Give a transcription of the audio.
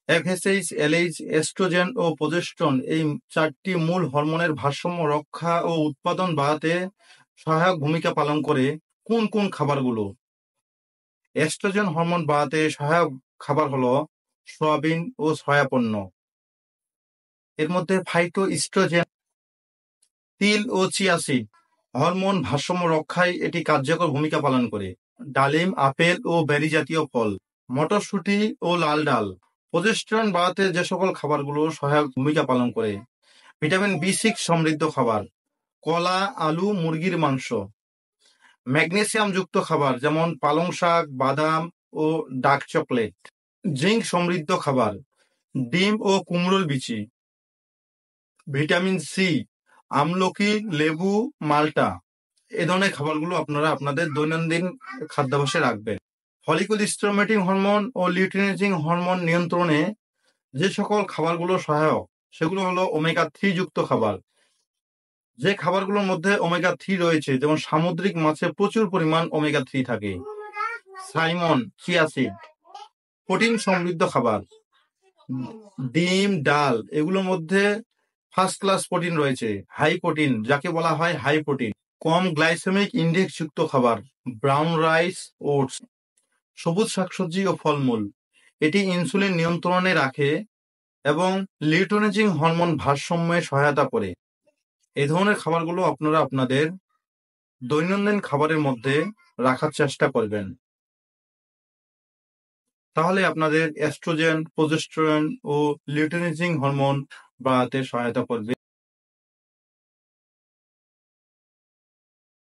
FSH, LH, oestrogen ও progesterone এই চারটি মূল হরমোনের ভারসাম্য রক্ষা ও উৎপাদন বাড়াতে সহায়ক ভূমিকা পালন করে কোন কোন খাবারগুলো? এস্ট্রোজেন হরমোন বাড়াতে সহায়ক খাবার হলো সয়াবিন ও সয়া পণ্য। এর মধ্যে ফাইটোইস্ট্রোজেন, তিল ও চিয়া সিড হরমোন ভারসাম্য রক্ষায় এটি কার্যকর ভূমিকা পালন করে। ডালিম, আপেল ও বেরি জাতীয় ফল, মটরশুঁটি ও লাল ডাল। প্রজেস্টেরন বাড়াতে যে সকল খাবারগুলো সহায়ক ভূমিকা পালন করে: ভিটামিন বি6 সমৃদ্ধ খাবার, কলা, আলু, মুরগির মাংস। ম্যাগনেসিয়াম যুক্ত খাবার যেমন পালং শাক, বাদাম ও ডার্ক চকলেট। জিঙ্ক সমৃদ্ধ খাবার, ডিম ও কুমড়োর বিচি। ভিটামিন সি, আমলকি, লেবু, মাল্টা। এ ধরনের খাবারগুলো আপনারা আপনাদের দৈনন্দিন খাদ্যাভ্যাসে রাখবেন। ফলিকুল স্টিমুলেটিং হরমোন ও লিউটিনেজিং হরমোন নিয়ন্ত্রণে যে সকল খাবারগুলো সহায়ক সেগুলো হলো ওমেগা 3 যুক্ত খাবার। যে খাবারগুলোর মধ্যে ওমেগা 3 রয়েছে, যেমন সামুদ্রিক মাছে প্রচুর পরিমাণ ওমেগা 3 থাকে। Simon, chia seed. প্রোটিন সমৃদ্ধ খাবার, ডিম, ডাল, এগুলোর মধ্যে ফার্স্ট ক্লাস প্রোটিন রয়েছে, হাই প্রোটিন, যাকে বলা হয় হাই প্রোটিন। কম গ্লাইসেমিক ইন্ডেক্স যুক্ত খাবার, ব্রাউন রাইস, ওটস। সবুজ শাকসবজি ও ফলমূল, এটি ইনসুলিন নিয়ন্ত্রণে রাখে এবং লিউটিনেজিং হরমোন ভারসাম্যে সহায়তা করে। এই ধরনের খাবারগুলো আপনারা আপনাদের দৈনন্দিন খাবারের মধ্যে রাখার চেষ্টা করবেন। তাহলে আপনাদের এস্ট্রোজেন, প্রজেস্টেরন ও লিউটিনেজিং হরমোন বাড়াতে সহায়তা করবে।